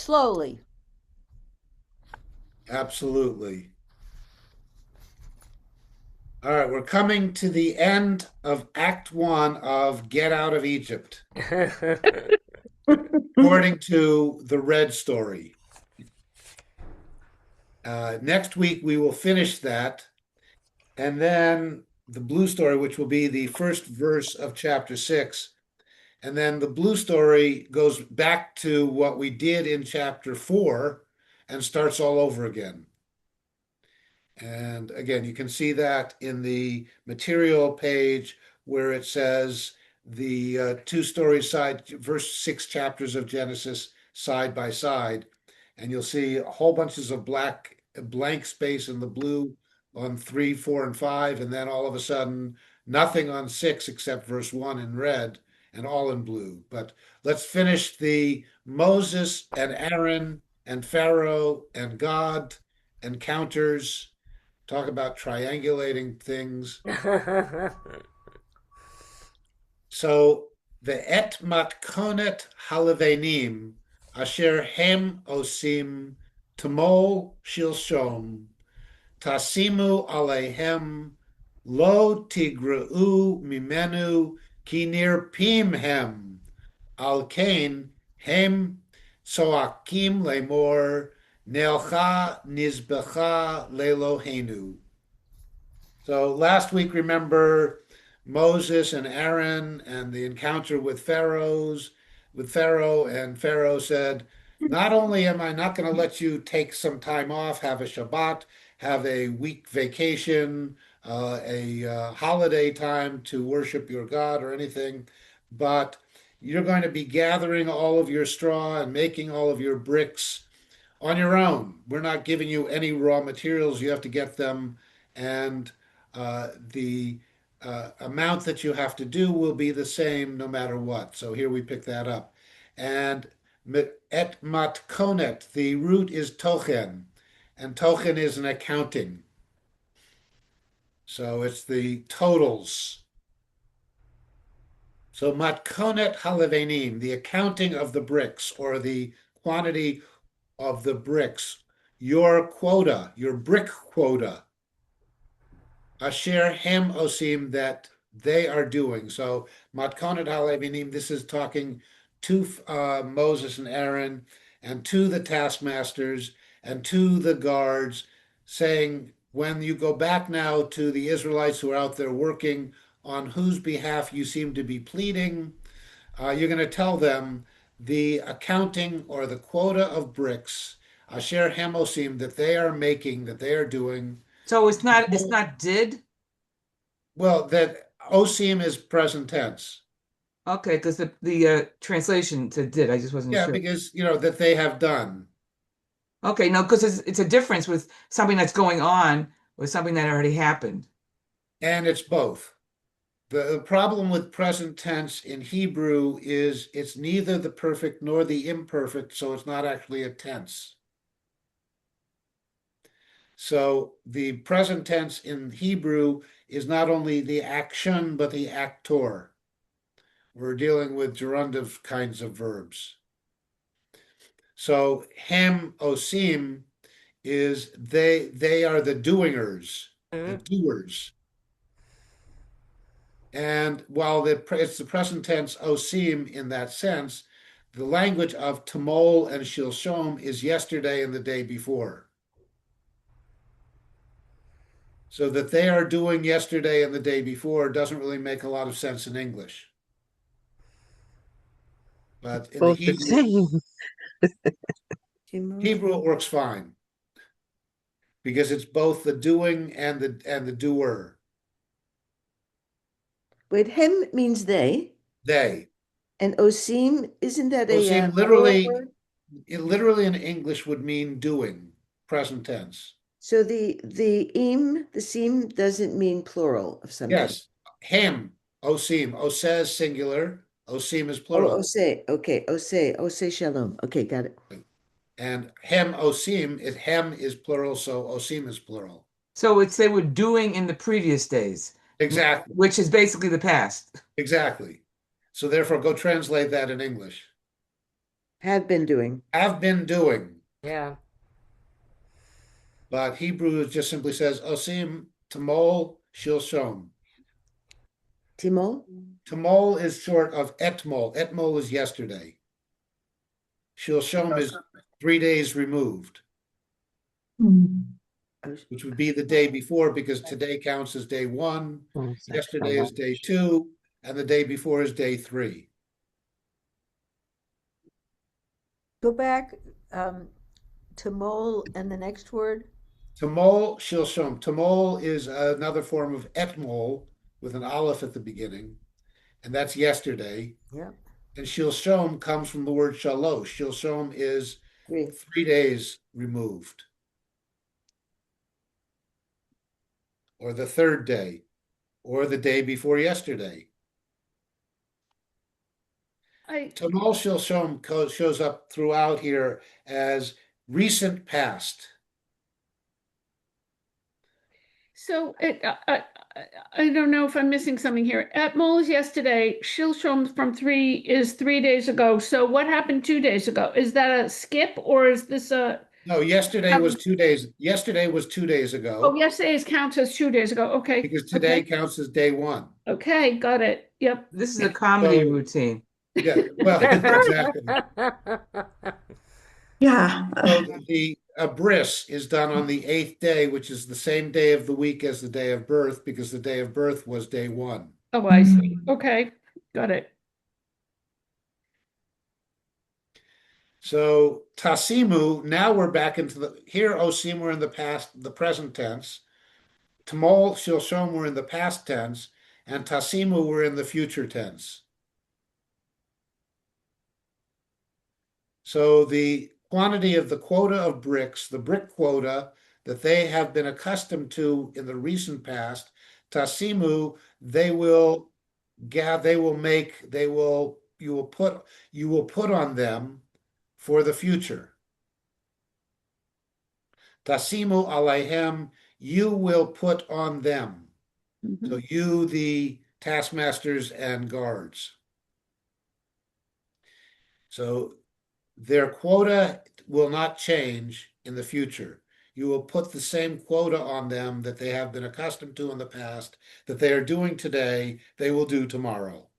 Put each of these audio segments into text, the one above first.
slowly. Absolutely. All right, we're coming to the end of Act One of Get Out of Egypt, according to the Red story. Next week, we will finish that, and then the Blue story, which will be the first verse of chapter six. And then the Blue story goes back to what we did in chapter four and starts all over again. And again, you can see that in the material page where it says the two stories side, first six chapters of Genesis side by side. And you'll see whole bunches of blank space in the blue on three, four, and five. And then all of a sudden, nothing on six except verse one in red and all in blue. But let's finish the Moses and Aaron and Pharaoh and God encounters. Talk about triangulating things. So the et matkonet halevenim asher hem osim tamol shilshom tasimu alehem lo tigra'u mimenu ki nirpim hem al kain hem soakim lemor Neilcha nizbecha lelohenu. So last week, remember Moses and Aaron and the encounter with Pharaoh, and Pharaoh said, "Not only am I not going to let you take some time off, have a Shabbat, have a week vacation, a holiday time to worship your God or anything, but you're going to be gathering all of your straw and making all of your bricks on your own. We're not giving you any raw materials. You have to get them, and the amount that you have to do will be the same no matter what." So here we pick that up. And et matkonet, the root is tochen, and tochen is an accounting. So it's the totals. So matkonet halevenim, the accounting of the bricks or the quantity of the bricks, your quota, your brick quota, asher hem osim, that they are doing. So matkonet halevinim, this is talking to Moses and Aaron and to the taskmasters and to the guards, saying, when you go back now to the Israelites who are out there working, on whose behalf you seem to be pleading, you're going to tell them the accounting or the quota of bricks, asher hemosim, that they are making, that they are doing. So it's not did? Well, that osim is present tense. Okay, because the translation said did. I just wasn't Yeah, sure. because that they have done. Okay, no, because it's a difference with something that's going on with something that already happened. And it's both. The problem with present tense in Hebrew is it's neither the perfect nor the imperfect, so it's not actually a tense. So the present tense in Hebrew is not only the action, but the actor. We're dealing with gerundive kinds of verbs. So hem osim is they are the doingers, the doers. And while it's the present tense osim in that sense, the language of tamol and shilshom is yesterday and the day before. So that they are doing yesterday and the day before doesn't really make a lot of sense in English. But in the Both the same. Hebrew, it works fine because it's both the doing and the doer. Wait, hem means they, They. and osim, isn't that Osim plural word? literally in English would mean doing, present tense. So the seam doesn't mean plural of something. Yes, hem, osim, oseh is singular, osim is Oh, plural. ose, okay, ose shalom. Okay, got it. And hem osim, hem is plural, so osim is plural. So they were doing in the previous days. Exactly. Which is basically the past. Exactly. So therefore, go translate that in English. Have been doing. have been doing. Yeah. But Hebrew just simply says osim tamol shilshom. Timol? Tamol is short of etmol. Etmol is yesterday. Shilshom is 3 days removed, which would be the day before because today counts as day one, yesterday is day two, and the day before is day three. Go back to mole and the next word. Tamol shilshom. Tamol is another form of etmol with an aleph at the beginning, and that's yesterday. Yep. And shilshom comes from the word shalosh. Shilshom is 3. 3 days removed, or the third day, or the day before yesterday. Tamal shilshom shows up throughout here as recent past. So I don't know if I'm missing something here. At Moles yesterday, Shilshom from 3 days ago. So what happened 2 days ago? Is that a skip or is this a? No, yesterday was 2 days. Yesterday was 2 days Oh, ago yesterday's counts as 2 days ago. Okay. because today Okay. counts as day one. Okay, got it. Yep. This is a comedy So- routine. Yeah, well, exactly. Yeah. So the bris is done on the 8th day, which is the same day of the week as the day of birth, because the day of birth was day one. Oh, I see. Okay, got it. So tasimu, now we're back into here osim we're in the present tense. Tamol shilshom we're in the past tense, and tasimu we're in the future tense. So the quantity of the quota of bricks, the brick quota that they have been accustomed to in the recent past, tasimu, you will put on them for the future. Tasimu alayhem, you will put on them. So you, the taskmasters and guards. So their quota will not change in the future. You will put the same quota on them that they have been accustomed to in the past, that they are doing today, they will do tomorrow.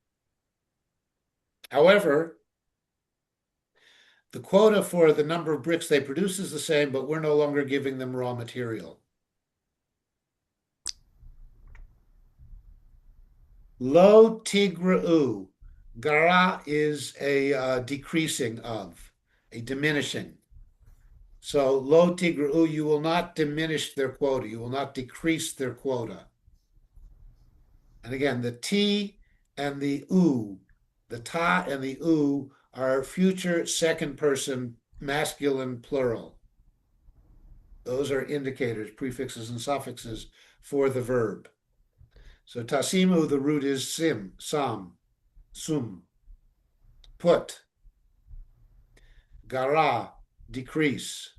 However, the quota for the number of bricks they produce is the same, but we're no longer giving them raw material. Lo tigra'u. Gara is a decreasing of, a diminishing. So lo tigra'u, you will not diminish their quota. You will not decrease their quota. And again, the T and the U, the ta and the U are future second person masculine plural. Those are indicators, prefixes and suffixes for the verb. So tasimu, the root is sim, sam, sum. Put. Gara, decrease.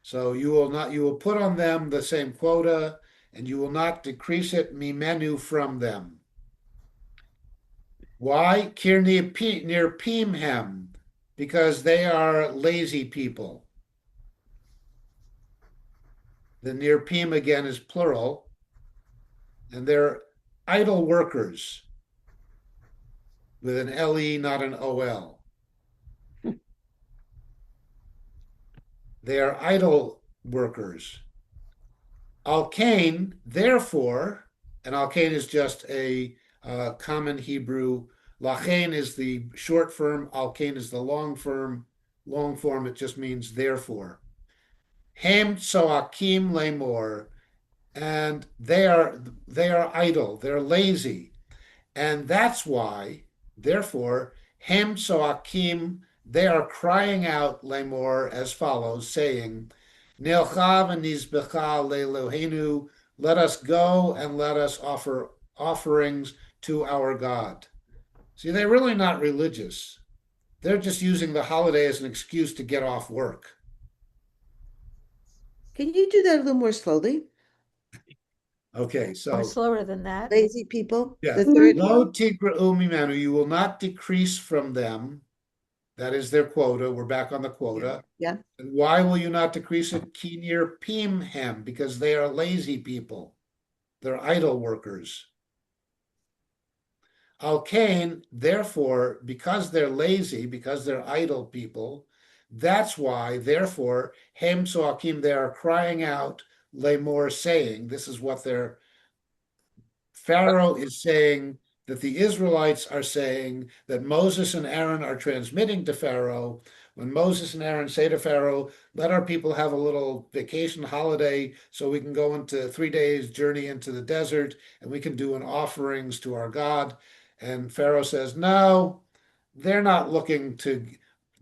So you will put on them the same quota, and you will not decrease it mimenu from them. Why? Kir near pimhem, because they are lazy people. The nirpim again is plural, and they're idle workers with an LE, not an OL. They are idle workers. Alkane, therefore, and alkane is just a common Hebrew. Lachain is the short form, alkane is the long form. Long form, it just means therefore. Hem tsoakim lemor, and they are idle, they're lazy, and that's why, therefore, hem tsoakim, they are crying out lemor as follows, saying, Nilcha v'nizbecha le'Eloheinu, let us go and let us offer offerings to our God. See, they're really not religious. They're just using the holiday as an excuse to get off work. Can you do that a little more slowly? Okay, Or so slower than that. Lazy people. yeah, The third lo tigra'u mimenu, you will not decrease from them. That is their quota. We're back on the quota. Yeah. And why will you not decrease it? Kinir pim hem, because they are lazy people. They're idle workers. Al Cain, therefore, because they're lazy, because they're idle people, that's why, therefore, hem soakim, they are crying out, lemor, saying, this is what they're Pharaoh is saying that the Israelites are saying that Moses and Aaron are transmitting to Pharaoh. When Moses and Aaron say to Pharaoh, let our people have a little vacation holiday so we can go into 3 days journey into the desert and we can do an offerings to our God. And Pharaoh says, no, they're not looking to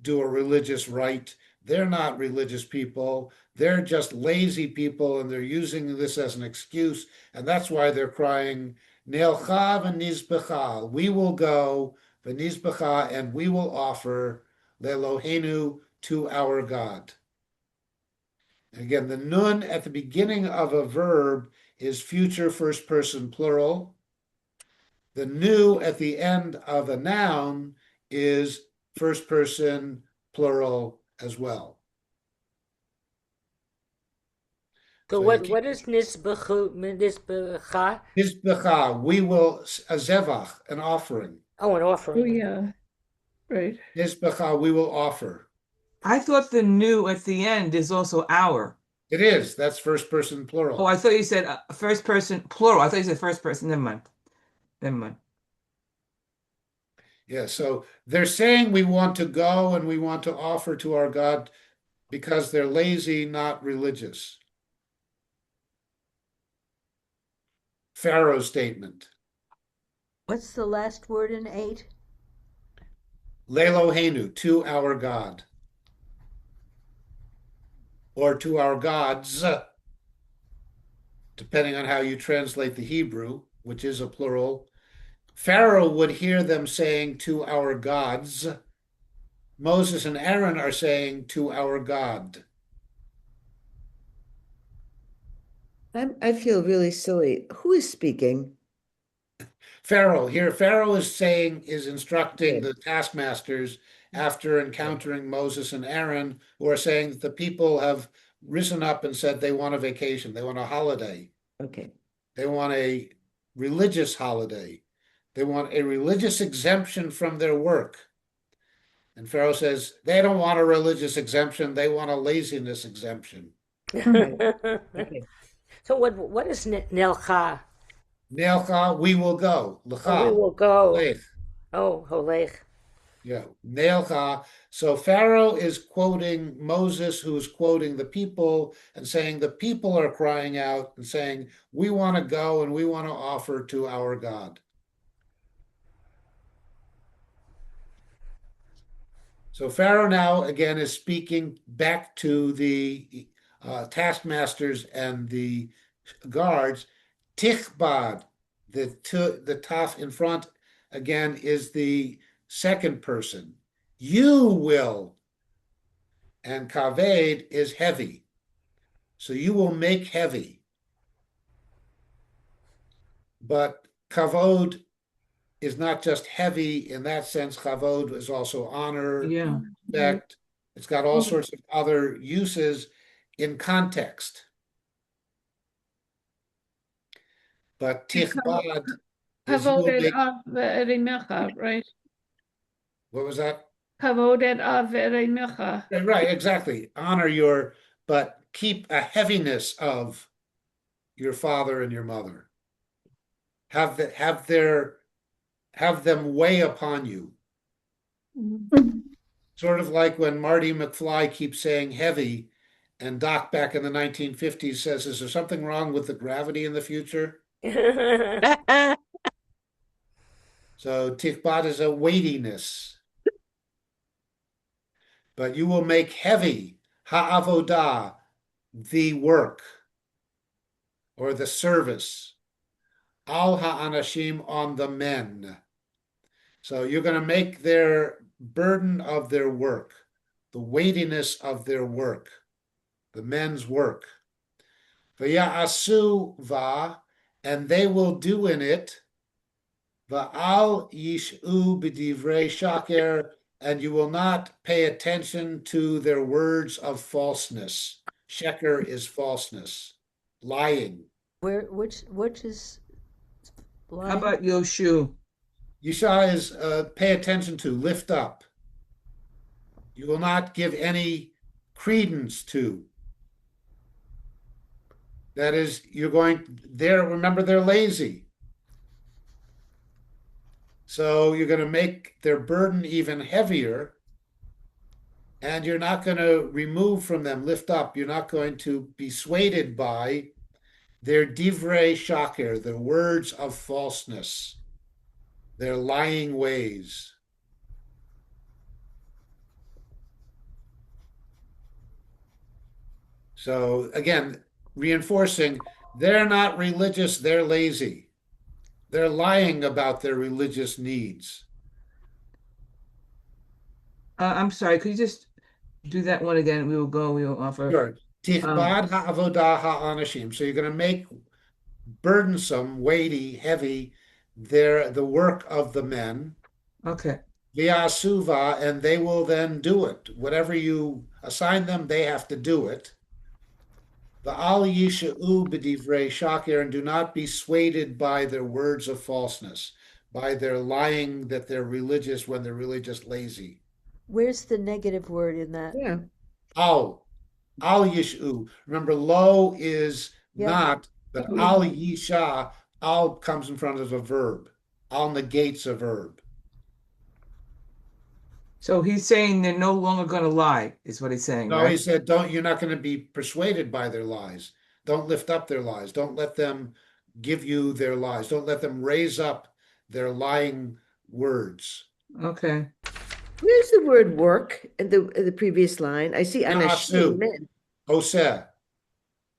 do a religious rite. They're not religious people. They're just lazy people, and they're using this as an excuse. And that's why they're crying, Neilcha v'nizbecha. We will go, v'nizbecha, and we will offer le'Elohenu, to our God. Again, the nun at the beginning of a verb is future first person plural. The nu at the end of a noun is first person plural as well. So what is nizbecha? Nizbecha, we will, a zevach, an offering. Oh, an Oh, offering. yeah, right. Nizbecha, we will offer. I thought the new at the end is also our. It is, that's first person plural. Oh, I thought you said first person plural. I thought you said first person. Never mind. Never mind. Yeah, so they're saying we want to go and we want to offer to our God because they're lazy, not religious. Pharaoh's statement. What's the last word in 8? Le'Elohenu, to our God. Or to our gods, depending on how you translate the Hebrew, which is a plural. Pharaoh would hear them saying to our gods. Moses and Aaron are saying to our God. I feel really silly. Who is speaking? Pharaoh, here, Pharaoh is saying, is instructing Okay. the taskmasters after encountering Moses and Aaron, who are saying that the people have risen up and said they want a vacation, they want a holiday, Okay. they want a religious holiday, they want a religious exemption from their work. And Pharaoh says they don't want a religious exemption, they want a laziness exemption. Okay. So what is nelcha? Neilcha, we will go. Oh, we L'cha, will go. lech. Oh, holech. Yeah, Neilcha. So Pharaoh is quoting Moses, who's quoting the people and saying the people are crying out and saying, we want to go and we want to offer to our God. So Pharaoh now again is speaking back to the taskmasters and the guards. Tichbad, the taf in front again is the second person. You will, and kaved is heavy. So you will make heavy. But kavod is not just heavy in that sense. Kavod is also honor, Yeah. respect. It's got all sorts of other uses in context. But tichbad is you will Kavod make, av ve'erimecha, right? what was that? Kavod av ve'erimecha. Right, exactly. Honor your, but keep a heaviness of your father and your mother. Have them weigh upon you. Sort of like when Marty McFly keeps saying heavy, and Doc back in the 1950s says, is there something wrong with the gravity in the future? So tikbat is a weightiness. But you will make heavy, ha'avodah, the work, or the service, al ha'anashim, on the men. So you're going to make their burden of their work, the weightiness of their work, the men's work. V'ya'asu va, and they will do in it, va'al yishu b'divrei shaker, and you will not pay attention to their words of falseness. Sheker is falseness, lying. Which is How lying? about Yoshu? Yisha is pay attention to, lift up. You will not give any credence to. That is, you're going there. Remember, they're lazy. So you're going to make their burden even heavier, and you're not going to remove from them, lift up. You're not going to be swayed by their divrei shaker, the words of falseness, their lying ways. So again, reinforcing, they're not religious, they're lazy. They're lying about their religious needs. I'm sorry, could you just do that one again? We will offer. Sure. Tichbad ha'avodah ha'anashim. So you're going to make burdensome, weighty, heavy the work of the men. Okay. V'yasuva, and they will then do it. Whatever you assign them, they have to do it. V'al yisha'u b'divrei shakir, and do not be swayed by their words of falseness, by their lying that they're religious when they're really just lazy. Where's the negative word in that? Yeah. Al yishu. Remember, lo is Yeah. not, but al yisha, al comes in front of a verb. Al negates a verb. So he's saying they're no longer going to lie, is what he's saying, No, right? he said, you're not going to be persuaded by their lies. Don't lift up their lies. Don't let them give you their lies. Don't let them raise up their lying words. Okay. Where's the word work in the previous line? I see Na'asu. anashim, men. Oseh.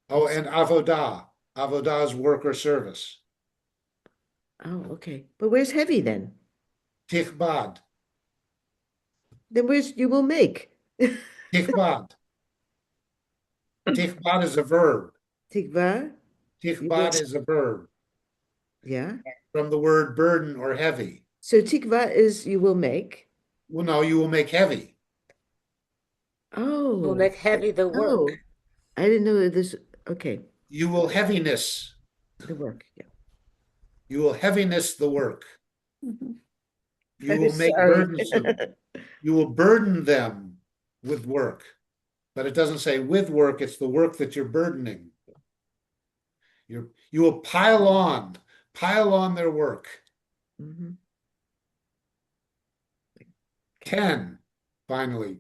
Oh, and avodah. Avodah is work or service. Oh, okay. But where's heavy then? Tichbad. Then where's you will make? Tichbad. Tichbad is a verb. Tikva? Tichbad is a verb Yeah. from the word burden or heavy. So tikva is you will make. Well, no, you will make heavy. Oh. Will make heavy the work. Oh. I didn't know that this. Okay. You will heaviness. The work. Yeah. You will heaviness the work. Mhm. You I'm will make sorry. burdensome. You will burden them with work. But it doesn't say with work, it's the work that you're burdening. You will pile on their work. Mhm. 10, finally.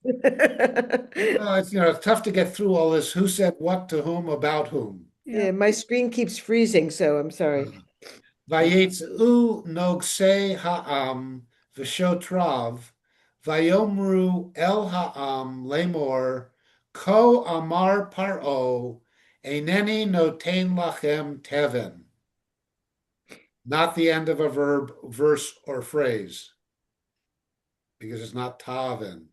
It's tough to get through all this. Who said what to whom about whom? Yeah, my screen keeps freezing, so I'm sorry. Vayetzu nogsei ha'am v'shotrav vayomru el ha'am lemor ko amar paro eineni noten lachem teven. Not the end of a verse, or phrase, because it's not taven.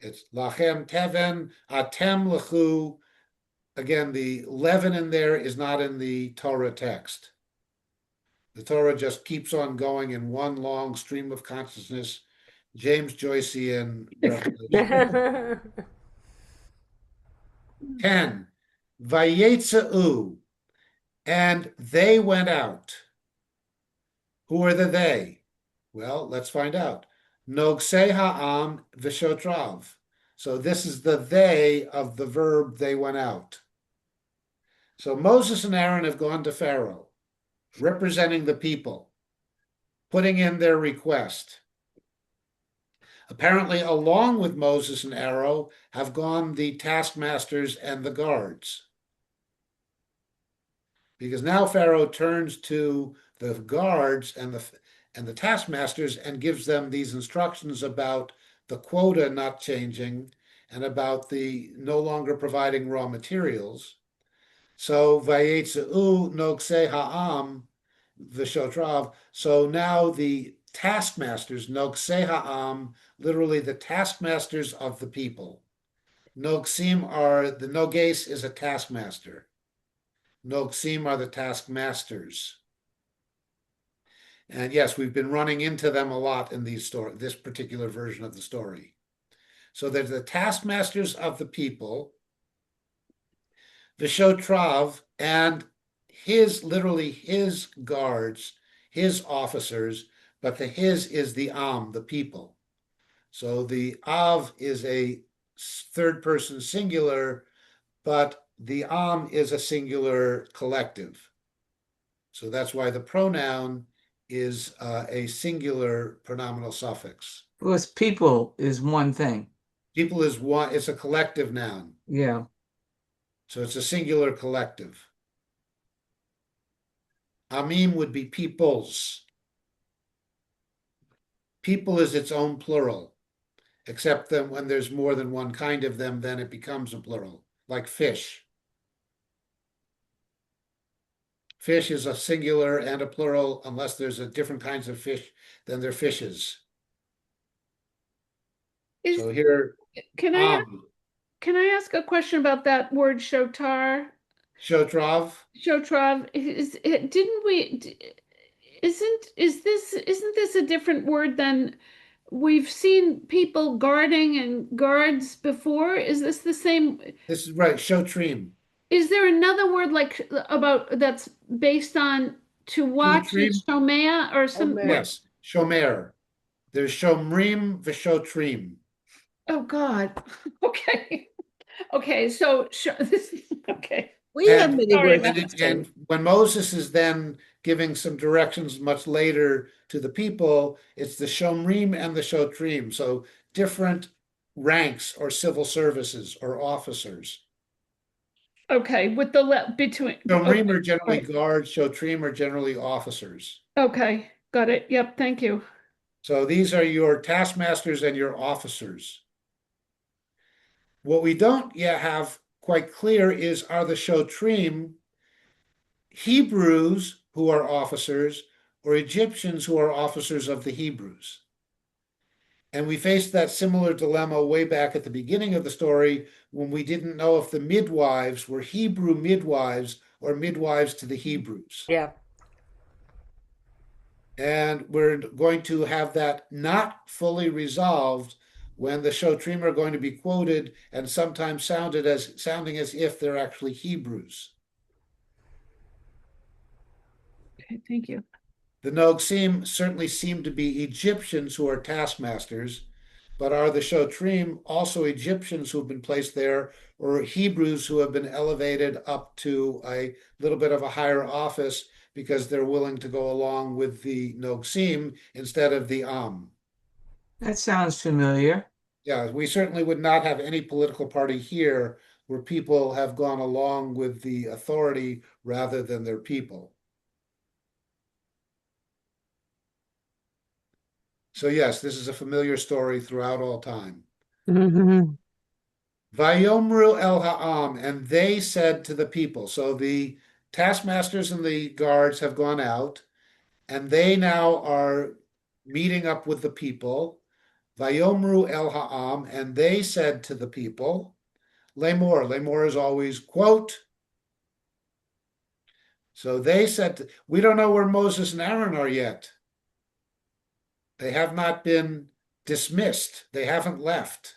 It's lachem teven, atem lechu. Again, the leaven in there is not in the Torah text. The Torah just keeps on going in one long stream of consciousness, James Joycean revelation. 10, Vayetzeu, and they went out. Who are the they? Well, let's find out. Nogsei ha'am v'shotrav. So this is the they of the verb they went out. So Moses and Aaron have gone to Pharaoh, representing the people, putting in their request. Apparently, along with Moses and Aaron have gone the taskmasters and the guards. Because now Pharaoh turns to the guards and the taskmasters and gives them these instructions about the quota not changing and about the no longer providing raw materials. So Vayetzeu nogsei ha'am v'shotrav. So now the taskmasters, nogsei ha'am, literally the taskmasters of the people. Nogsim the noges is a taskmaster. Nogsim are the taskmasters. And yes, we've been running into them a lot in this particular version of the story. So there's the taskmasters of the people, the Shotrav, and literally his guards, his officers, but the his is the Am, the people. So the Av is a third person singular, but the Am is a singular collective. So that's why the pronoun is a singular pronominal suffix. Because people is one thing. People is one, it's a collective noun. Yeah. So it's a singular collective. Amim would be peoples. People is its own plural, except that when there's more than one kind of them, then it becomes a plural, like fish. Fish is a singular and a plural unless there's a different kinds of fish than they're fishes. Is, So here, can I ask a question about that word shotar? Shotrav. Shotrav, didn't we, isn't this a different word than we've seen people guarding and guards before? Is this the same? This is right, Shotrim. Is there another word like about that's based on to watch is Shotrim? shomea or some? Omer. Yes, Shomer. There's Shomrim v'Shotrim. Oh God. Okay. Okay. So okay. We have And- many Sorry words. about that. And when Moses is then giving some directions much later to the people, it's the Shomrim and the Shotrim. So different ranks or civil services or officers. Okay. With between. Shomrim Okay. are generally Right. guards, Shotrim are generally officers. Okay. Got it. Yep. Thank you. So these are your taskmasters and your officers. What we don't yet have quite clear is, are the Shotrim Hebrews who are officers or Egyptians who are officers of the Hebrews? And we faced that similar dilemma way back at the beginning of the story when we didn't know if the midwives were Hebrew midwives or midwives to the Hebrews. Yeah. And we're going to have that not fully resolved when the Shotrim are going to be quoted and sometimes sounding as if they're actually Hebrews. Okay. Thank you. The Nogsim certainly seem to be Egyptians who are taskmasters, but are the Shotrim also Egyptians who have been placed there, or Hebrews who have been elevated up to a little bit of a higher office because they're willing to go along with the Nogsim instead of the Am? That sounds familiar. Yeah, we certainly would not have any political party here where people have gone along with the authority rather than their people. So yes, this is a familiar story throughout all time. Mm-hmm. Vayomru el ha'am, and they said to the people. So the taskmasters and the guards have gone out, and they now are meeting up with the people. Vayomru el ha'am, and they said to the people, Lemor. Lemor is always quote. So they said, we don't know where Moses and Aaron are yet. They have not been dismissed. They haven't left.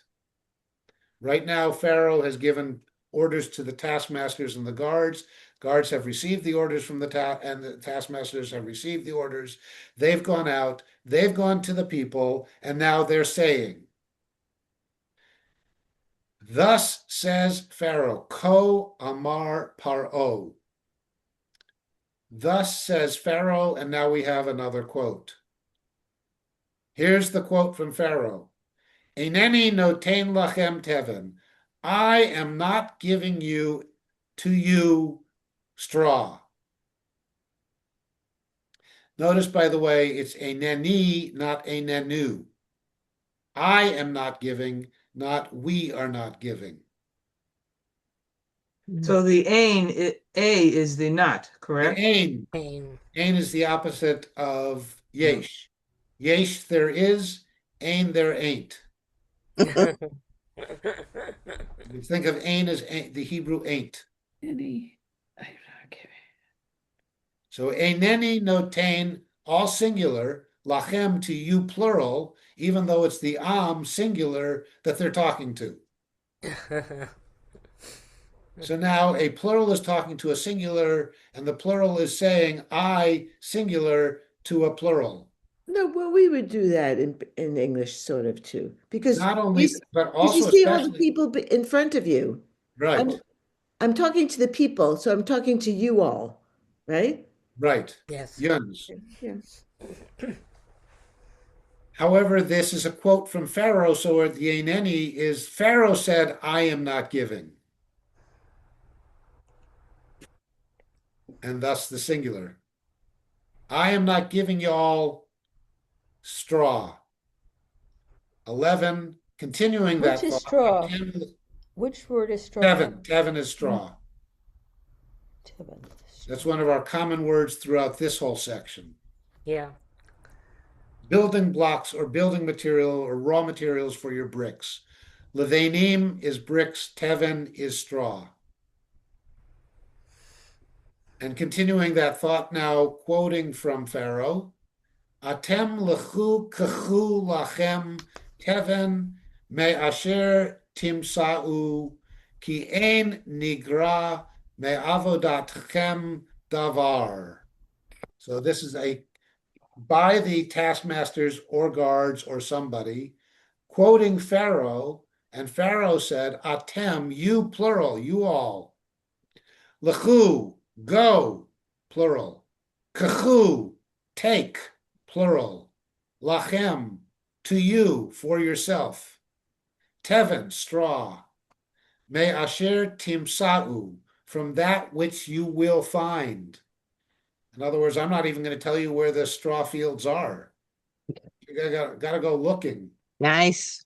Right now, Pharaoh has given orders to the taskmasters and the guards. Guards have received the orders from and the taskmasters have received the orders. They've gone out. They've gone to the people, and now they're saying, "Thus says Pharaoh, Ko Amar Paro." Thus says Pharaoh, and now we have another quote. Here's the quote from Pharaoh. Eineni noten lachem teven. I am not giving to you straw. Notice, by the way, it's eineni, not einenu. I am not giving, not we are not giving. So the A is the not, The correct? ein. Pain. Ein is the opposite of yesh. Yesh there is, ein there ain't. You think of ein as the Hebrew ain't. Okay. So eineni noten all singular, lachem to you plural, even though it's the am singular that they're talking to. So now a plural is talking to a singular, and the plural is saying I singular to a plural. No, well, we would do that in English sort of too, because Not only, but you also see all the especially, people in front of you. right, I'm talking to the people, so I'm talking to you all, right? right, Yes. yuns. Yeah. However, this is a quote from Pharaoh, so the Eineni is, Pharaoh said, I am not giving. And thus the singular. I am not giving y'all straw. 11, continuing Which that is thought. straw? Which word is straw? Tevin is straw. Tevin. That's one of our common words throughout this whole section. Yeah. Building blocks or building material or raw materials for your bricks. Levanim is bricks, Tevin is straw. And continuing that thought now, quoting from Pharaoh, Atem lechu kechu lachem Tevin me asher timsa'u ki ein nigra me avodatchem davar. So this is by the taskmasters or guards or somebody, quoting Pharaoh, and Pharaoh said, Atem, you plural, you all. Lechu, go, plural. Kechu, take, plural. Lachem, to you, for yourself. Tevin, straw. Me asher timsa'u, from that which you will find. In other words, I'm not even going to tell you where the straw fields are. You got to go looking. Nice.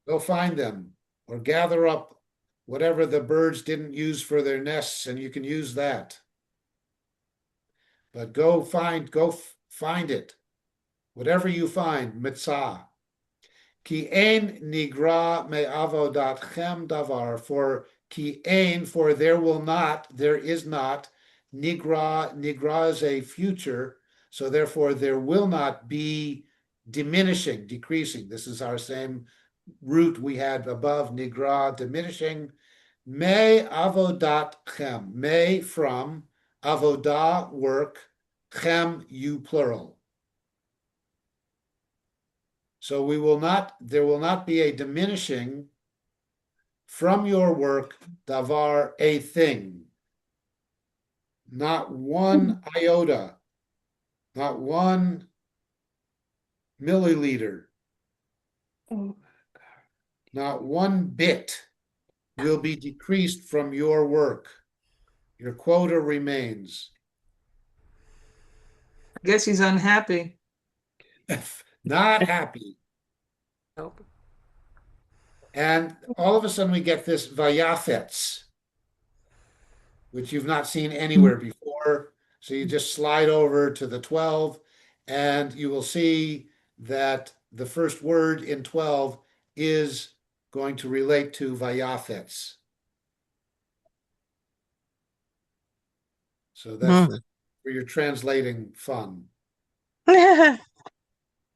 Go find them or gather up whatever the birds didn't use for their nests, and you can use that. But go find it. Whatever you find, mitzah. Ki ein nigra me avodatchem davar, for ki ein, for there is not, nigra is a future, so therefore there will not be diminishing, decreasing. This is our same root we had above, nigra, diminishing. Me avodatchem, me from, avodah, work, chem, you plural. So there will not be a diminishing from your work, davar, a thing. Not one iota, not one milliliter, not one bit will be decreased from your work. Your quota remains. I guess he's unhappy. Not happy. Nope. And all of a sudden we get this vayafetz, which you've not seen anywhere before. So you just slide over to the 12, and you will see that the first word in 12 is going to relate to vayafetz. So that's where you're translating fun.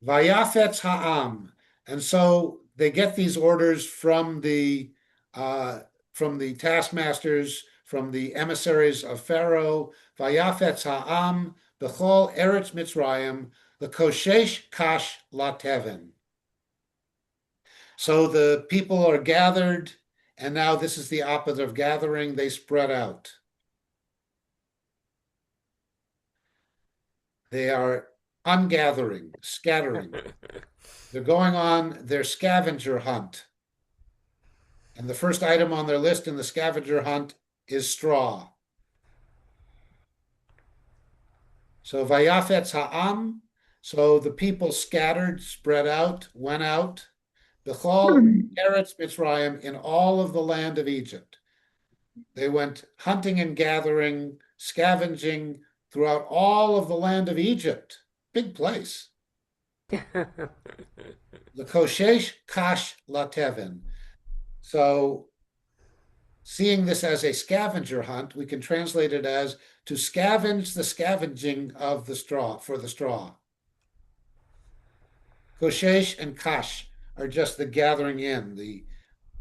Vayafetz ha'am. And so they get these orders from the taskmasters, from the emissaries of Pharaoh. Vayafetz ha'am b'chol eretz Mitzrayim l'koshesh kash latevin. So the people are gathered, and now this is the opposite of gathering. They spread out. They are ungathering, scattering. They're going on their scavenger hunt. And the first item on their list in the scavenger hunt is straw. So vayafetz ha'am, so the people scattered, spread out, went out. B'chol eretz Mitzrayim, in all of the land of Egypt. They went hunting and gathering, scavenging throughout all of the land of Egypt. Big place. L'koshesh kash latevin. So, seeing this as a scavenger hunt, we can translate it as to scavenge the scavenging of the straw, for the straw. Koshesh and kash are just the gathering in, the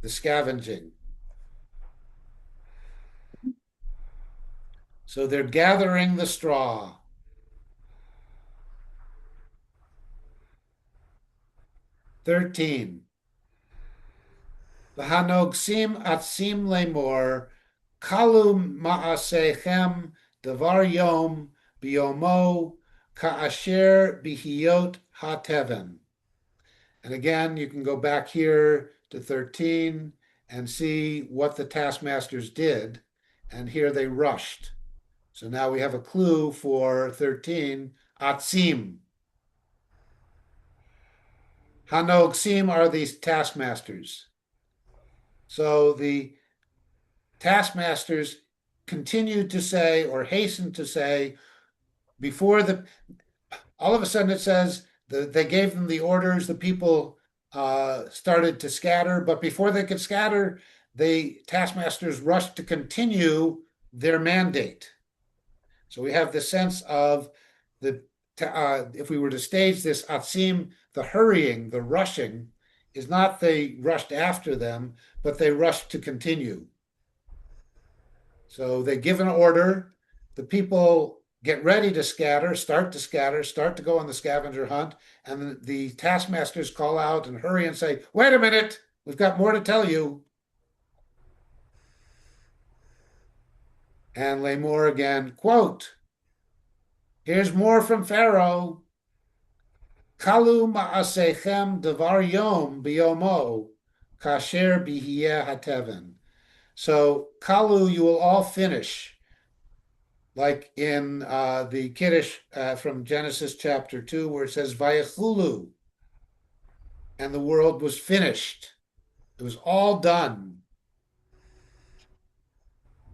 scavenging. So they're gathering the straw. 13. V'hanogsim atsim lemor, kalu ma'asechem davar yom biyomo ka'asher bihiyot hateven. And again, you can go back here to 13 and see what the taskmasters did. And here they rushed. So now we have a clue for 13, Atsim. Hanogsim are these taskmasters. So the taskmasters continued to say, or hastened to say, before all of a sudden it says they gave them the orders, the people started to scatter, but before they could scatter, the taskmasters rushed to continue their mandate. So we have the sense of if we were to stage this atsim, the hurrying, the rushing, is not they rushed after them, but they rushed to continue. So they give an order, the people get ready to scatter, start to go on the scavenger hunt, and the taskmasters call out and hurry and say, wait a minute, we've got more to tell you. And Lamor again, quote, here's more from Pharaoh. Kalu ma'asechem devar yom biyomo, kasher bihiyeh hateven. So, kalu, you will all finish. Like in the Kiddush from Genesis chapter 2, where it says, Vayechulu, and the world was finished. It was all done.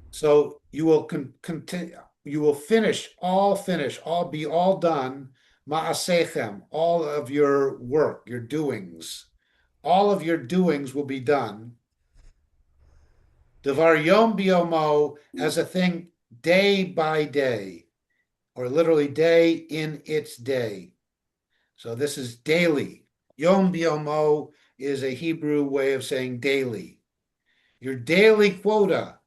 So you will continue. You will finish, all be all done. Ma'asechem, all of your work, your doings, all of your doings will be done. Devar yom biyomo, as a thing day by day, or literally day in its day. So this is daily. Yom biyomo is a Hebrew way of saying daily. Your daily quota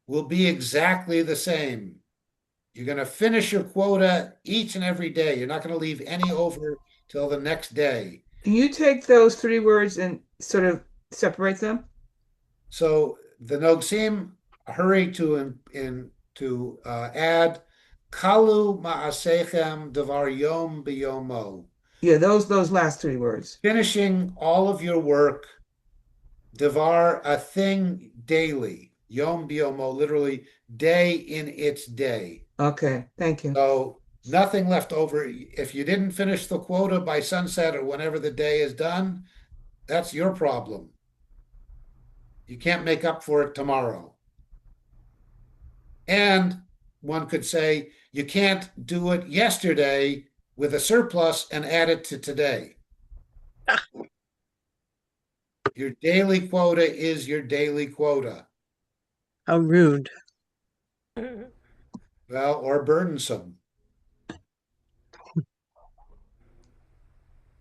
will be exactly the same. You're going to finish your quota each and every day. You're not going to leave any over till the next day. Can you take those 3 words and sort of separate them? So the Nogsim hurry to add Kalu ma'asechem devar yom biyomo. Yeah, those last 3 words. Finishing all of your work, devar, a thing daily. Yom biyomo, literally day in its day. Okay, thank you. So nothing left over. If you didn't finish the quota by sunset or whenever the day is done, that's your problem. You can't make up for it tomorrow. And one could say you can't do it yesterday with a surplus and add it to today. Your daily quota is your daily quota. How rude. Well, or burdensome.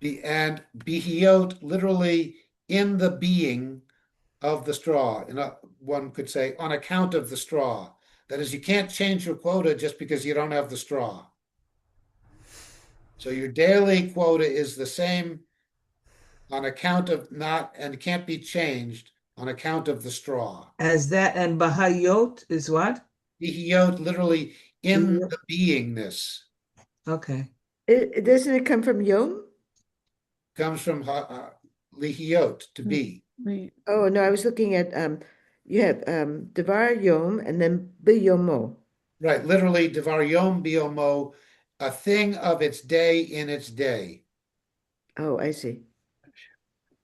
And bihiot, literally in the being of the straw. One could say on account of the straw. That is, you can't change your quota just because you don't have the straw. So your daily quota is the same on account of and can't be changed on account of the straw. As that, and bahayot is what? Bihiot, literally in the beingness. Okay. Doesn't it come from Yom? Comes from lihiot, to be. Wait. Oh, no, I was looking at, you have Devar Yom and then Biyomo. Right, literally, devar yom biyomo, a thing of its day in its day. Oh, I see.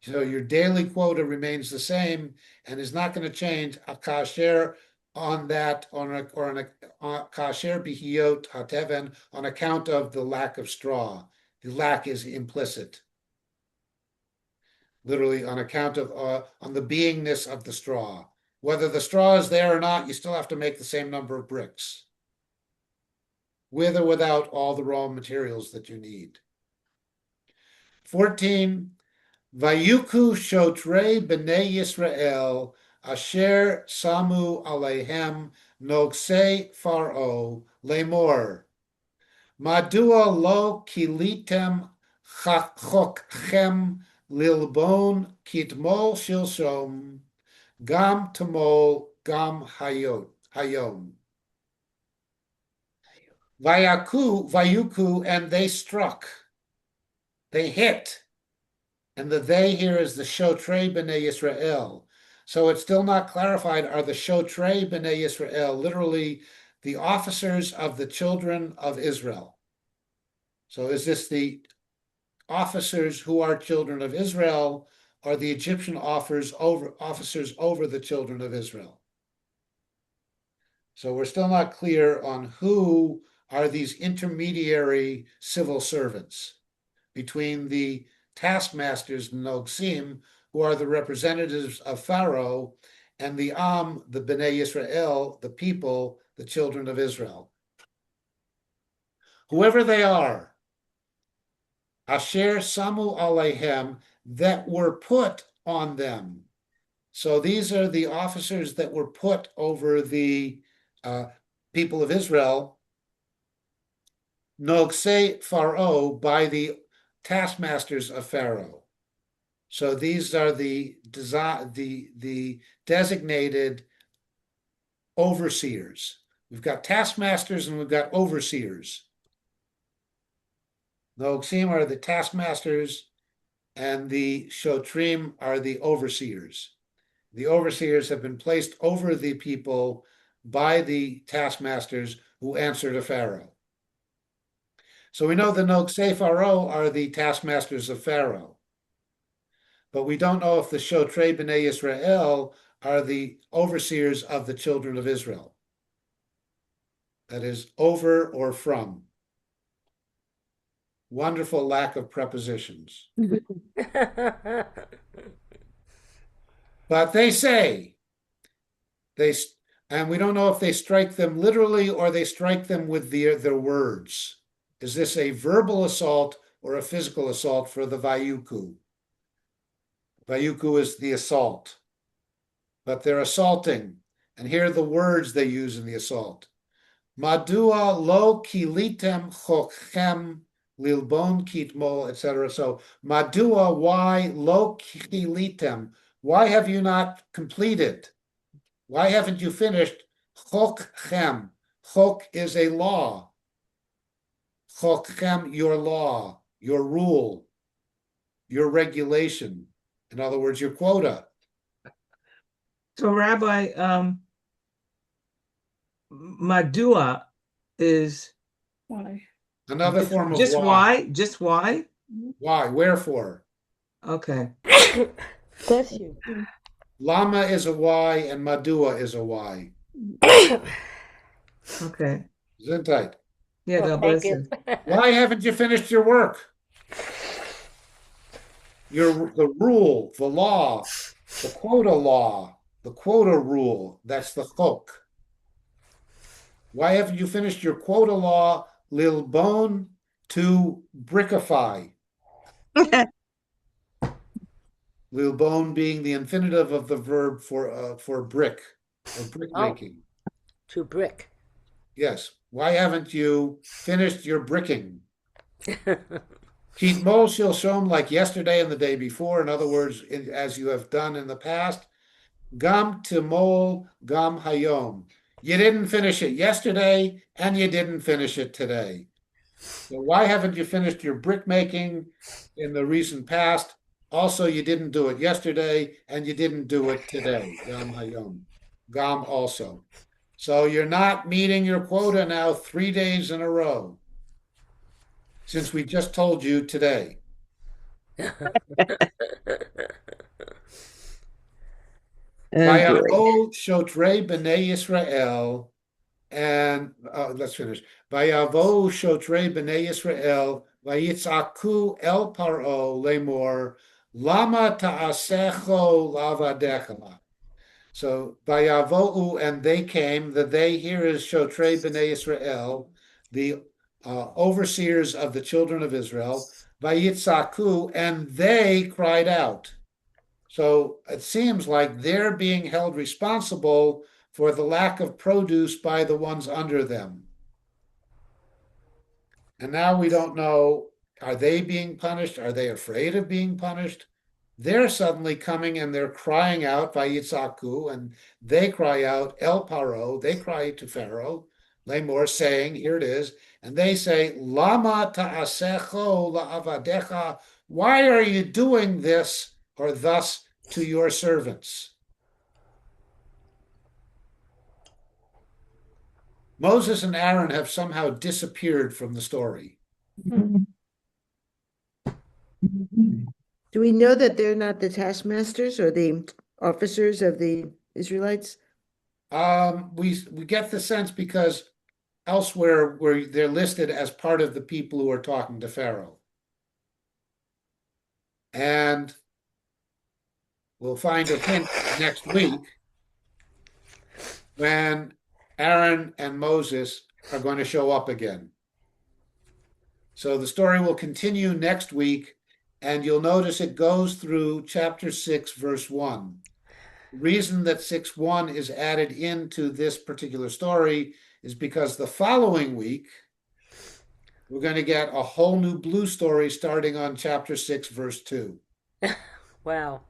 So your daily quota remains the same and is not going to change a kasher on that, or a kasher bihiyot hateven, on account of the lack of straw. The lack is implicit. Literally on account of, on the beingness of the straw. Whether the straw is there or not, you still have to make the same number of bricks. With or without all the raw materials that you need. 14. Vayuku shotrei b'nei Yisrael asher samu alehem noksei faro lemor. Madua lo kilitem chokchem lilbon kitmol shilshom gam tamol gam hayom. Vayuku, and they struck. They hit. And the they here is the shotrei b'nei Yisrael. So it's still not clarified, are the shotrei b'nei Yisrael literally the officers of the children of Israel? So is this the officers who are children of Israel, or the Egyptian officers over the children of Israel? So we're still not clear on who are these intermediary civil servants between the taskmasters, Nogsim, who are the representatives of Pharaoh, and the the Bnei Yisrael, the people, the children of Israel. Whoever they are, Asher Samu Alehem, that were put on them. So these are the officers that were put over the people of Israel, Nogsei Pharaoh, by the taskmasters of Pharaoh. So these are the designated overseers. We've got taskmasters and we've got overseers. The Ogsim are the taskmasters and the Shotrim are the overseers. The overseers have been placed over the people by the taskmasters who answer to Pharaoh. So we know the Nogsei Pharaoh are the taskmasters of Pharaoh. But we don't know if the Shotrei B'nai Yisrael are the overseers of the children of Israel. That is, over or from. Wonderful lack of prepositions. But they say, and we don't know if they strike them literally or they strike them with their words. Is this a verbal assault or a physical assault for the Vayuku? Vayuku is the assault, but they're assaulting. And here are the words they use in the assault. Madua lo kilitem chokchem lilbon kitmol, etc. So madua, why lo kilitem? Why have you not completed? Why haven't you finished chokchem? Chok is a law. Chokchem, your law, your rule, your regulation. In other words, your quota. So, Rabbi, Madua is Why? Another form of just why. why? Just why? Why? Wherefore? Okay. Bless you. Lama is a why and Madua is a why. Okay. Gesundheit. Yeah, Well, God thank bless you. you. Why haven't you finished your work? The rule, the law, the quota rule, that's the chok. Why haven't you finished your quota law, lilbon, to brickify? Lilbon being the infinitive of the verb for brick, or brick making. To brick. Yes. Why haven't you finished your bricking? Kitmol shilshom, like yesterday and the day before. In other words, as you have done in the past. Gam timol gam hayom. You didn't finish it yesterday, and you didn't finish it today. So why haven't you finished your brick making in the recent past? Also, you didn't do it yesterday, and you didn't do it today. Gam hayom. Gam also. So you're not meeting your quota now 3 days in a row, since we just told you today. Vayavo shotrei b'nei Yisrael, and let's finish. Vayavo shotrei b'nei Yisrael, vayitzaku el paro lemor, lama ta'asecho lavadecha. So vayavohu, and they came. The they here is shotrei b'nei Yisrael, the overseers of the children of Israel. vayitzaku, and they cried out. So it seems like they're being held responsible for the lack of produce by the ones under them. And now we don't know, are they being punished? Are they afraid of being punished? They're suddenly coming and they're crying out, Vayitzaku, and they cry out, El Paro, they cry to Pharaoh, Lemor, saying, here it is, and they say, Lama ta'asecho la'avadecha, why are you doing this or thus to your servants? Moses and Aaron have somehow disappeared from the story. Do we know that they're not the taskmasters or the officers of the Israelites? We get the sense because elsewhere where they're listed as part of the people who are talking to Pharaoh. And we'll find a hint next week when Aaron and Moses are going to show up again. So the story will continue next week, and you'll notice it goes through chapter 6, verse 1. The reason that 6:1 is added into this particular story is because the following week, we're going to get a whole new blue story starting on chapter 6, verse 2. Wow.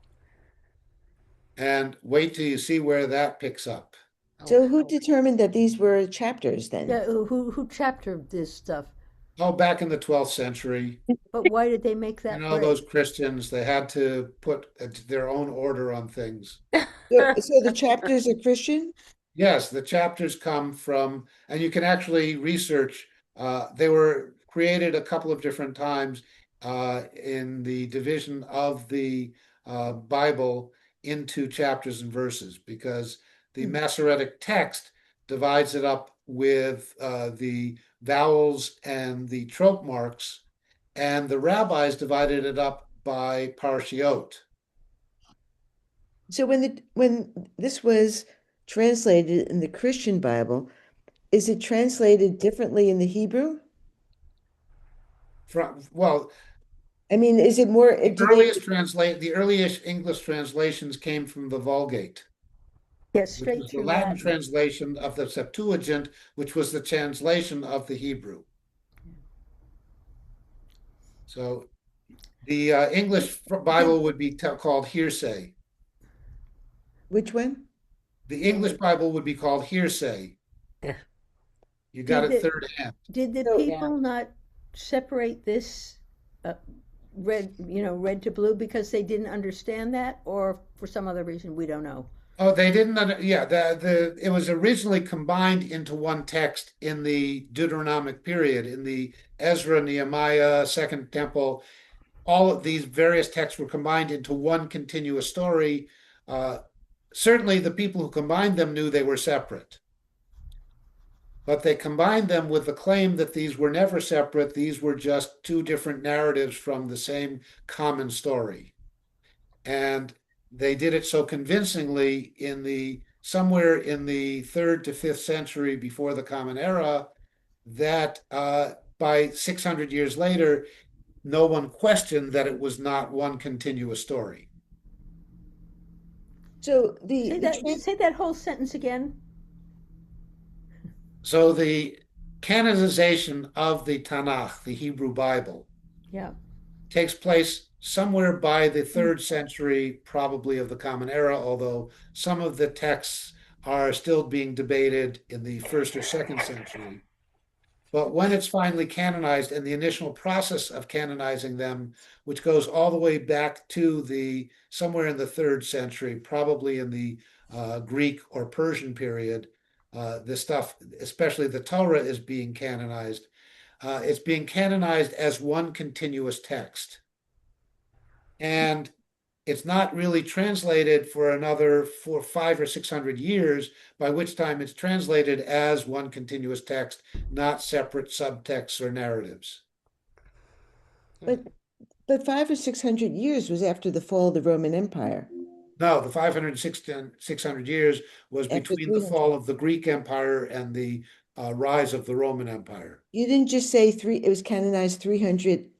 And wait till you see where that picks up. So who determined that these were chapters then? Yeah, who chapter this stuff? Oh, back in the 12th century, But why did they make that break? those Christians, they had to put their own order on things. So the chapters are Christian? Yes, the chapters come from, and you can actually research, they were created a couple of different times in the division of the Bible into chapters and verses, because the Masoretic text divides it up with the vowels and the trope marks, and the rabbis divided it up by parshiot. So when this was translated in the Christian Bible, is it translated differently in the Hebrew? Well, I mean, is it more? the earliest English translations came from the Vulgate, Yeah, which straight was the through Latin Latin. translation of the Septuagint, which was the translation of the Hebrew. So the English Bible would be called hearsay. Which one? The English Bible would be called hearsay. You got Did it it- third hand. Did the So- people not separate this red to blue because they didn't understand that, or for some other reason we don't know? Oh, they didn't. Yeah, it was originally combined into one text in the Deuteronomic period, in the Ezra, Nehemiah, Second Temple. All of these various texts were combined into one continuous story. Certainly, the people who combined them knew they were separate, but they combined them with the claim that these were never separate. These were just two different narratives from the same common story, and they did it so convincingly somewhere in the 3rd to 5th century before the Common Era that by 600 years later, no one questioned that it was not one continuous story. So Say that whole sentence again. So the canonization of the Tanakh, the Hebrew Bible, Yeah. takes place somewhere by the 3rd century, probably of the Common Era, although some of the texts are still being debated in the 1st or 2nd century. But when it's finally canonized, and the initial process of canonizing them, which goes all the way back to somewhere in the 3rd century, probably in the Greek or Persian period, this stuff, especially the Torah, is being canonized. It's being canonized as one continuous text. And it's not really translated for another 500 or 600 years, by which time it's translated as one continuous text, not separate subtexts or narratives. But 500 or 600 years was after the fall of the Roman Empire. No, the 500 600 years was After between the 300. fall of the Greek Empire and the rise of the Roman Empire. You didn't just say it was canonized 300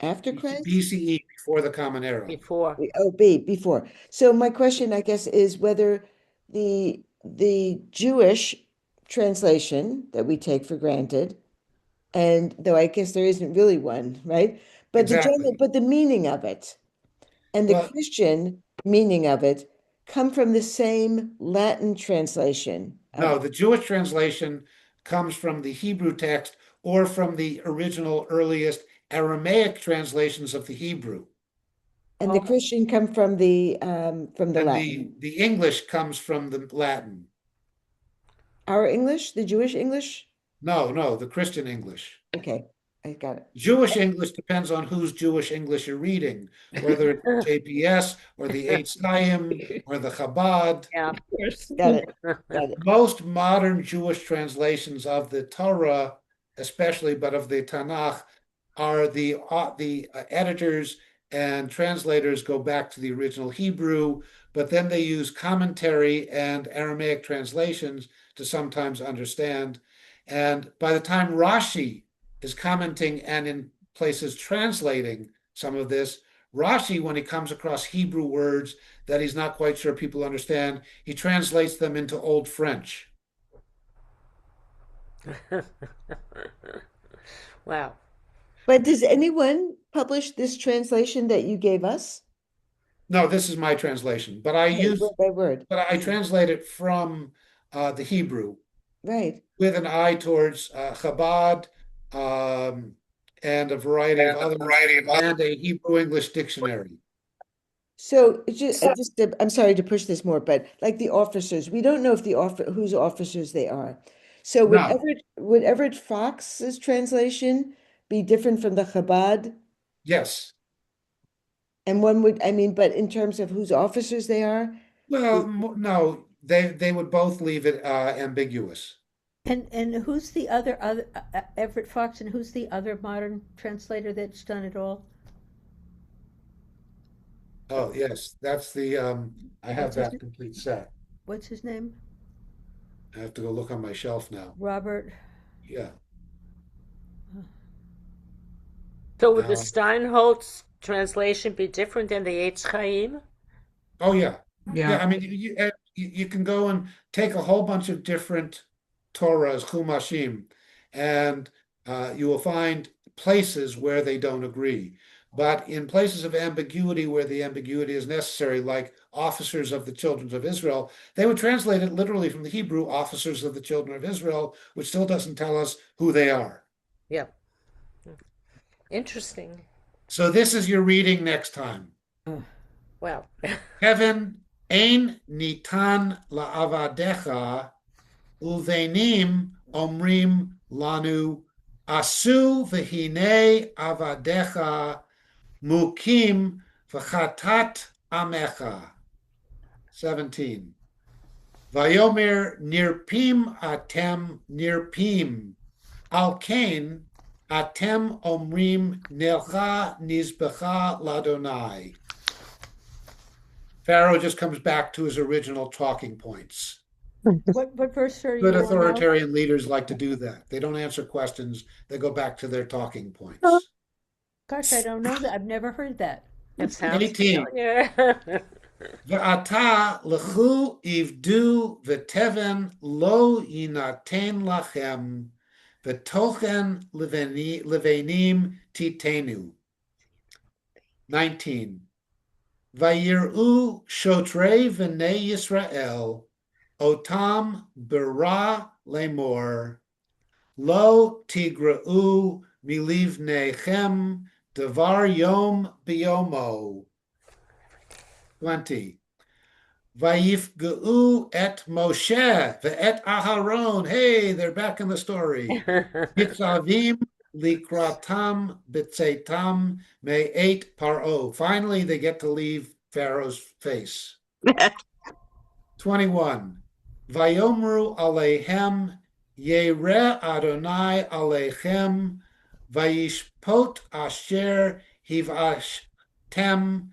After Christ? BCE, before the Common Era. Before. Oh, before. So my question, I guess, is whether the Jewish translation that we take for granted, and though I guess there isn't really one, right? But Exactly. but the meaning of it and the Well, Christian meaning of it come from the same Latin translation of no, it. the Jewish translation comes from the Hebrew text or from the original earliest Aramaic translations of the Hebrew. And the Christian come from the And Latin. the English comes from the Latin. Our English, the Jewish English? No, the Christian English. Okay, I got it. Jewish English depends on whose Jewish English you're reading, whether it's JPS or the Eitz Chaim or the Chabad. Yeah. Got it. Got it. Most modern Jewish translations of the Torah, especially, but of the Tanakh, are the editors and translators go back to the original Hebrew, but then they use commentary and Aramaic translations to sometimes understand. And by the time Rashi is commenting and in places translating some of this, Rashi, when he comes across Hebrew words that he's not quite sure people understand, he translates them into Old French. Wow. But does anyone publish this translation that you gave us? No, this is my translation, but I use, Word by word. but I translate it from the Hebrew Right. with an eye towards Chabad and a variety of other, and a Hebrew English dictionary. So I'm sorry to push this more, but like the officers, we don't know if whose officers they are. So No. would Everett Fox's translation be different from the Chabad? Yes. And but in terms of whose officers they are, Well, no, they would both leave it ambiguous. And who's the other Everett Fox, and who's the other modern translator that's done it all? Oh, yes, that's the I have What's his that complete set. What's his name? I have to go look on my shelf now. Robert. Yeah. So would the Steinholtz translation be different than the Eitz Chaim? Oh, yeah. Yeah. I mean, you can go and take a whole bunch of different Torahs, Chumashim, and you will find places where they don't agree. But in places of ambiguity where the ambiguity is necessary, like officers of the children of Israel, they would translate it literally from the Hebrew, officers of the children of Israel, which still doesn't tell us who they are. Yeah. Interesting. So this is your reading next time. Well, Kevin, ein nitan la'avadecha uvenim omrim lanu asu v'hine avadecha mukim v'chatat amecha. 17. Vayomer nirpim atem nirpim al kain atem omrim nelcha nizbecha ladonai. Pharaoh just comes back to his original talking points. What verse are you Good on now? authoritarian leaders like to do that. They don't answer questions. They go back to their talking points. Gosh, I don't know that. I've never heard that. it sounds 18. familiar. Ve'ata lechu ivdu v'teven lo yinaten lachem v'tochen levenim titenu. 19. Vayir'u shotrei v'nei Yisrael otam bara lemor lo tigra'u milivnechem devar yom biyomo. 20. Vayifga'u et Moshe ve'et Aharon. Hey, they're back in the story. Nitzavim likratam b'tzeitam me'et paro. Finally, they get to leave Pharaoh's face. 21. Vayomru aleihem Yere Adonai alechem vayishpot asher hivashtem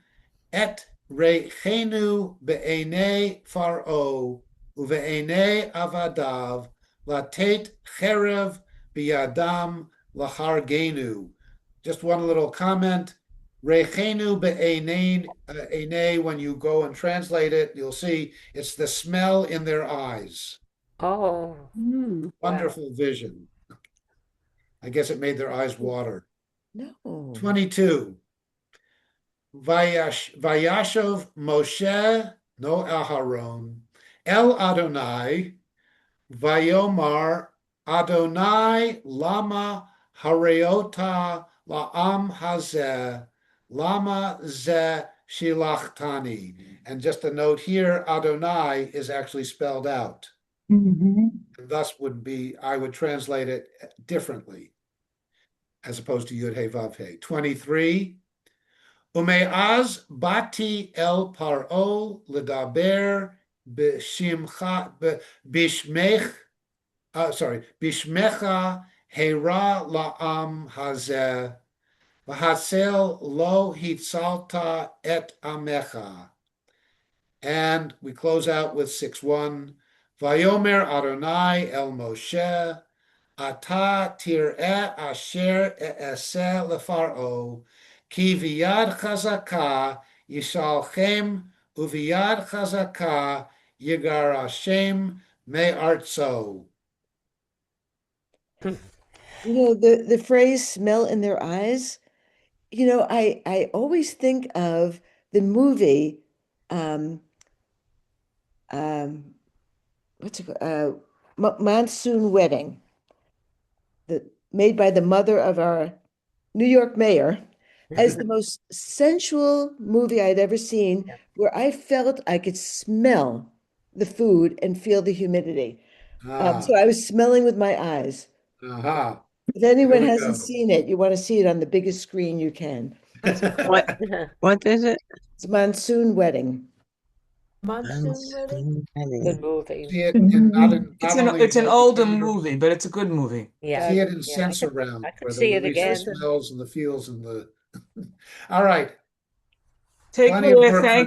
et reichenu be'enei Pharaoh uve'enei avadav latet cherev biyadam lahargenu. just one little comment. Rechenu be'einei, when you go and translate it, you'll see it's the smell in their eyes. Oh, Mm. Wonderful vision. I guess it made their eyes water. No. 22. Vayashov Moshe, no Aharon, El Adonai, Vayomar Adonai Lama Hareota La'am Hazeh, Lama Ze Shilachtani. And just a note here, Adonai is actually spelled out. Mhm. And thus I would translate it differently, as opposed to Yud He Vav He. 23. Umeaz bati el paro ledaber bishmecha hera la'am hazeh v'hasel lo hitzalta et amecha. And we close out with 6:1. Vayomer Adonai el Moshe Ata tir'eh asher e'eseh leFaro ki v'yad chazaka yishalchem uv'yad chazaka yigarashem me'artzo. The phrase smell in their eyes, I always think of the movie, what's it called? Monsoon Wedding, made by the mother of our New York mayor, as the most sensual movie I'd ever seen, where I felt I could smell the food and feel the humidity. So I was smelling with my eyes. Aha. If anyone we hasn't go. seen it, you want to see it on the biggest screen you can. What is it? It's Monsoon Wedding. Monsoon wedding? good movie. See it in It's an older movie, but it's a good movie. Yeah, See it in yeah, sense around I could where see the it again. smells and the feels and the. All right. Take Plenty of care. work for Thank